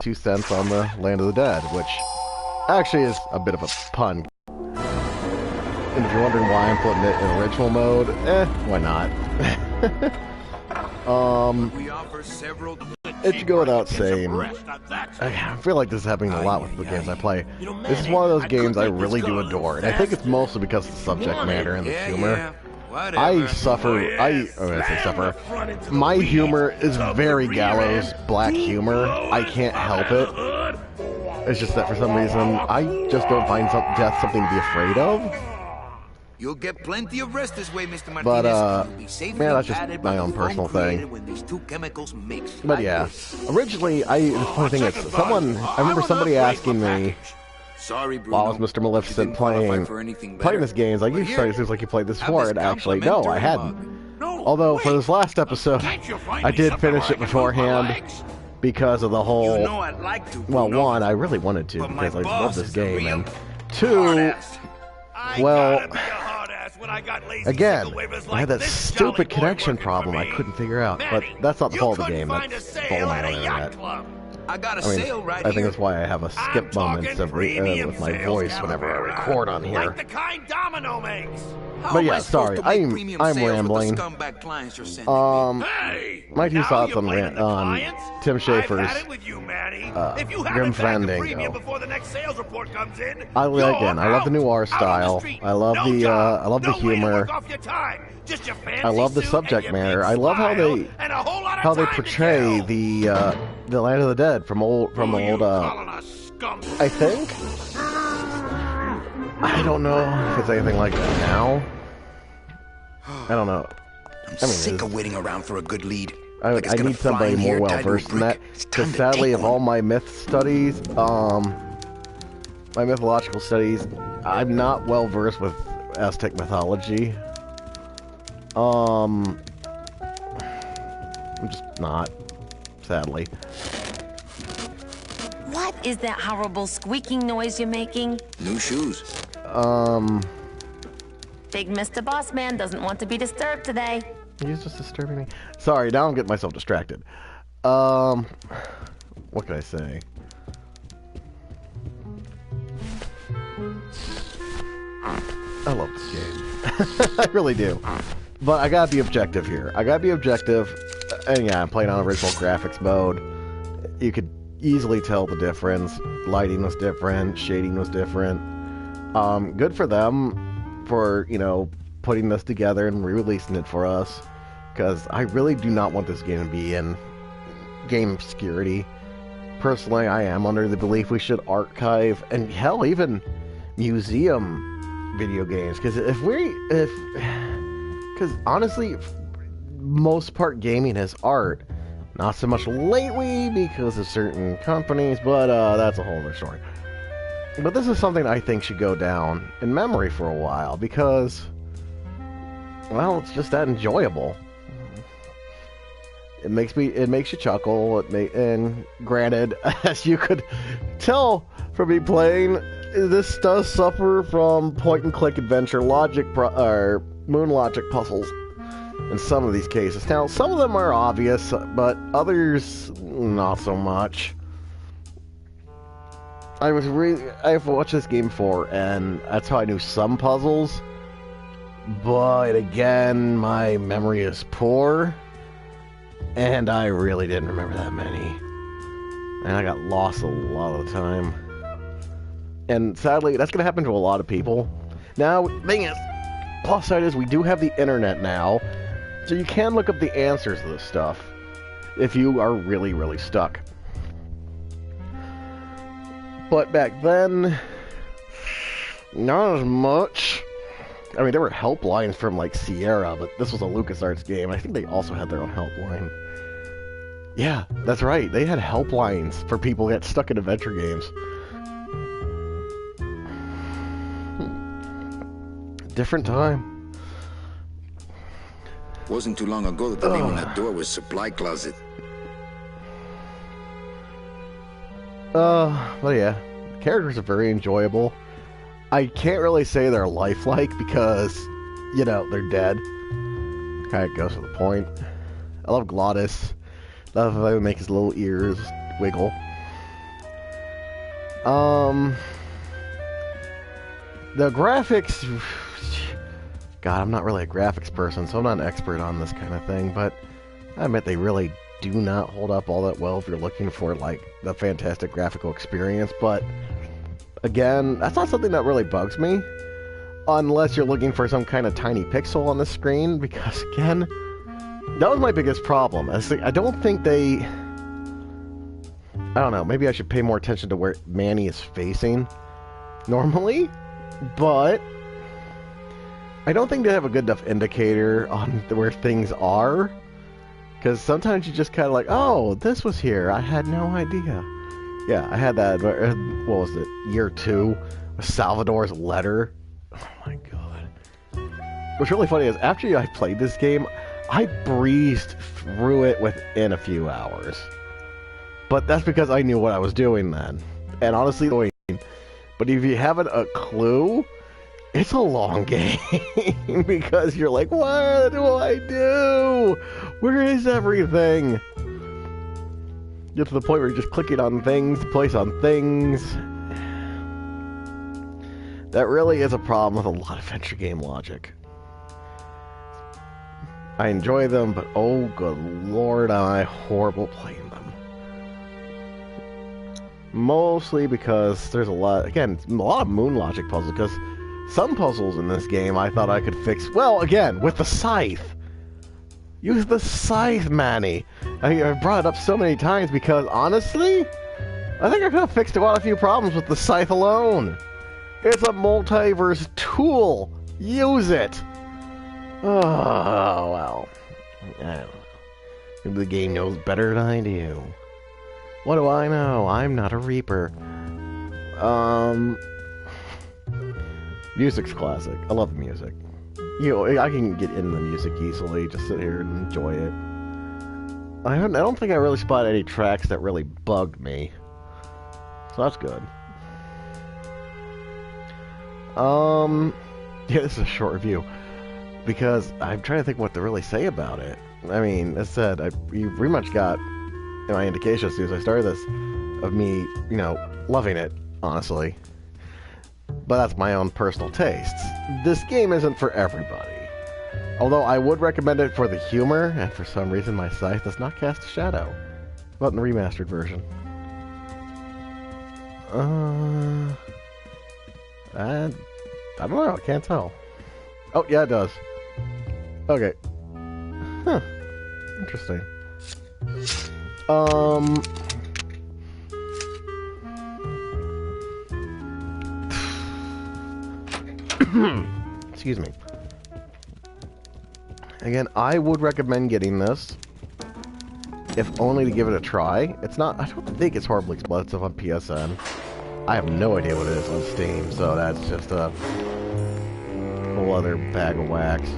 2 cents on the Land of the Dead, which actually is a bit of a pun. And if you're wondering why I'm putting it in original mode, why not? It should go without saying. I feel like this is happening a lot with the games I play. This is one of those games I really do adore, and I think it's mostly because of the subject matter and the humor. I suffer. My humor is very gallows black humor. I can't help it. It's just that for some reason, I just don't find death something to be afraid of. You'll get plenty of rest this way, Mr. Martinez. But, man, that's just my own personal thing. But yeah, originally, the funny thing is, I remember somebody asking me, while I was Mr. Maleficent playing this game, like, it seems like you played this before, and actually, no, I hadn't. Although, for this last episode, I did finish it beforehand, because of the whole, well, one, I really wanted to, because I love this game, and two, well, again, I had that stupid connection problem I couldn't figure out, but that's not the fault of the game, that's the fault of my own internet. I think that's why I have a skip moments with my voice whenever I record on here. But yeah, sorry, I'm rambling. My two thoughts on Tim Schafer's Grim Fandango. I love the noir style. I love the humor. I love the subject matter. I love how they portray the Land of the Dead from old. I think. I don't know if it's anything like that now. I don't know. I'm sick of waiting around for a good lead. I need somebody more well versed in that. Because sadly, of all my myth studies, my mythological studies, I'm not well versed with Aztec mythology. I'm just not, sadly. What is that horrible squeaking noise you're making? New shoes. Big Mr. Boss Man doesn't want to be disturbed today. He's just disturbing me. Sorry, now I'm getting myself distracted. What can I say? I love this game. I really do. But I gotta be objective here. And yeah, I'm playing on original graphics mode. You could easily tell the difference. Lighting was different, shading was different. Good for them for, putting this together and re-releasing it for us. Because I really do not want this game to be in game obscurity. Personally, I am under the belief we should archive, and hell, even museum video games. Because honestly, most part gaming is art. Not so much lately because of certain companies, but that's a whole other story. But this is something I think should go down in memory for a while because, well, it's just that enjoyable. It makes you chuckle. And granted, as you could tell from me playing, this does suffer from point-and-click adventure logic or moon logic puzzles in some of these cases. Now, some of them are obvious, but others not so much. I've watched this game before, and that's how I knew some puzzles. But again, my memory is poor, and I really didn't remember that many. And I got lost a lot of the time. And sadly, that's going to happen to a lot of people. Now, the thing is, plus side is we do have the internet now, so you can look up the answers to this stuff if you are really, really stuck. But back then, not as much. I mean, there were helplines from, like, Sierra, but this was a LucasArts game. I think they also had their own helpline. Yeah, that's right. They had helplines for people who get stuck in adventure games. Different time. Wasn't too long ago that the name on that door was Supply Closet. Well, yeah. The characters are very enjoyable. I can't really say they're lifelike because, they're dead. Kinda goes to the point. I love Glottis. Love how he makes his little ears wiggle. The graphics... God, I'm not really a graphics person, so I'm not an expert on this kind of thing, but I admit they really do not hold up all that well if you're looking for, like, the fantastic graphical experience, but again, that's not something that really bugs me, unless you're looking for some kind of tiny pixel on the screen, because, again, that was my biggest problem. I don't think they... I don't know, maybe I should pay more attention to where Manny is facing normally, but I don't think they have a good enough indicator on where things are, because sometimes you just kind of like, oh, this was here, I had no idea. Yeah, I had that, what was it, year 2, with Salvador's letter. Oh my god. What's really funny is, after I played this game, I breezed through it within a few hours. But that's because I knew what I was doing then. And honestly, but if you haven't a clue, it's a long game. Because you're like, what do I do? Where is everything? Get to the point where you're just clicking on things, place on things. That really is a problem with a lot of adventure game logic. I enjoy them, but oh good lord, am I horrible playing them. Mostly because there's a lot of moon logic puzzles, because some puzzles in this game I thought I could fix, well, again, with the scythe. Use the scythe, Manny. I've brought it up so many times because, honestly, I think I could have fixed quite a few problems with the scythe alone. It's a multiverse tool. Use it. Oh, well. I don't know. Maybe the game knows better than I do. What do I know? I'm not a Reaper. Music's classic. I love the music. I can get into the music easily. Just sit here and enjoy it. I don't think I really spotted any tracks that really bugged me. So that's good. Yeah, this is a short review. Because I'm trying to think what to really say about it. I mean, as said, you pretty much got my indication as soon as I started this of me, loving it, honestly. But that's my own personal tastes. This game isn't for everybody. Although I would recommend it for the humor, and for some reason my scythe does not cast a shadow. But in the remastered version. I don't know, I can't tell. Oh, yeah, it does. Okay. Huh. Interesting. Excuse me. Again, I would recommend getting this, if only to give it a try. It's not, I don't think it's horribly expensive on PSN. I have no idea what it is on Steam, so that's just a whole other bag of wax.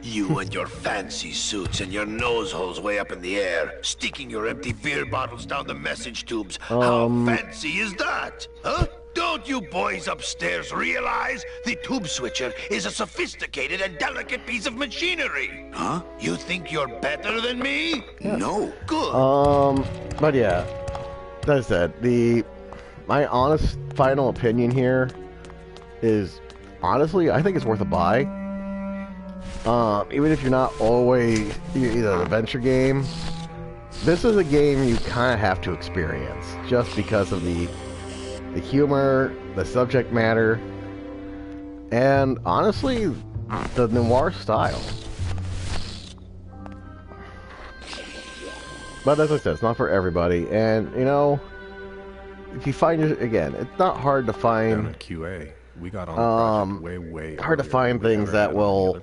You and your fancy suits and your nose holes way up in the air, sticking your empty beer bottles down the message tubes. How fancy is that? Huh? Don't you boys upstairs realize the tube switcher is a sophisticated and delicate piece of machinery? Huh? You think you're better than me? Yeah. No. Good. But yeah, that said, my honest final opinion here is, honestly, I think it's worth a buy. Even if you're not always either an adventure game, this is a game you kind of have to experience, just because of the humor, the subject matter, and honestly, the noir style. But as I said, it's not for everybody, and if you find it, again, it's not hard to find. Down at QA. We got on the project way hard to find things that will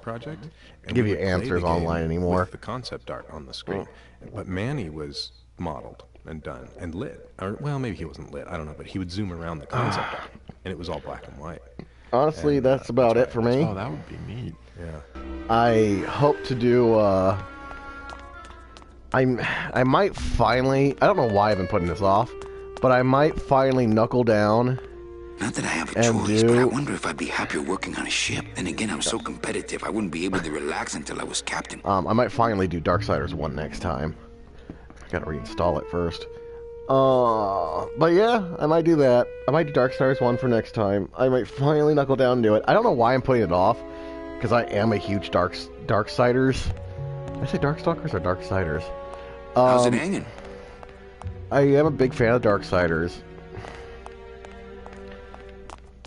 give you answers online anymore. With the concept art on the screen, but Manny was modeled and done and lit, or well, maybe he wasn't lit. I don't know, but he would zoom around the concept art, and it was all black and white. Honestly, that's about it for me. Oh, that would be neat. Yeah. I hope to do I might finally, I don't know why I've been putting this off, but I might finally knuckle down. Not that I have a choice, but I wonder if I'd be happier working on a ship. Then again, I'm so competitive, I wouldn't be able to relax until I was captain. I might finally do Darksiders 1 next time. I gotta reinstall it first. But yeah, I might do that. I might do Darksiders 1 for next time. I might finally knuckle down and do it. I don't know why I'm putting it off, because I am a huge Darksiders. Did I say Darkstalkers or Darksiders? How's it hanging? I am a big fan of Darksiders.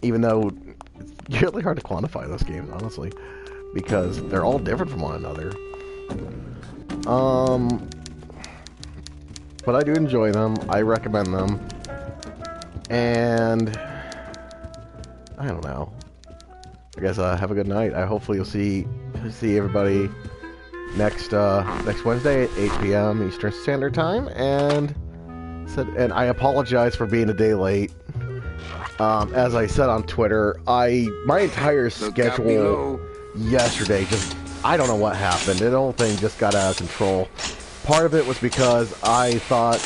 Even though it's really hard to quantify those games, honestly, because they're all different from one another. But I do enjoy them. I recommend them. And I don't know. I guess have a good night. Hopefully you'll see everybody next Wednesday at 8 p.m. Eastern Standard Time. And I apologize for being a day late. As I said on Twitter, my entire schedule yesterday I don't know what happened. The whole thing just got out of control. Part of it was because I thought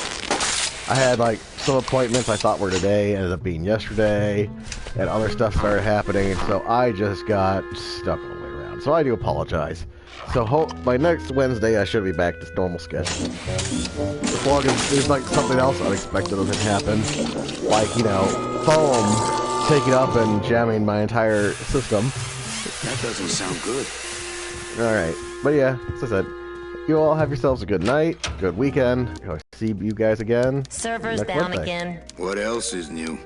I had like some appointments I thought were today, ended up being yesterday, and other stuff started happening, and so I just got stuck all the way around. So I do apologize. So by next Wednesday I should be back to normal schedule. As long as there's like something else unexpected doesn't happen, like, you know, foam taking up and jamming my entire system. That doesn't sound good. Alright, but yeah, as I said, you all have yourselves a good night, good weekend. I'll see you guys again. Servers next down Wednesday. again. What else is new?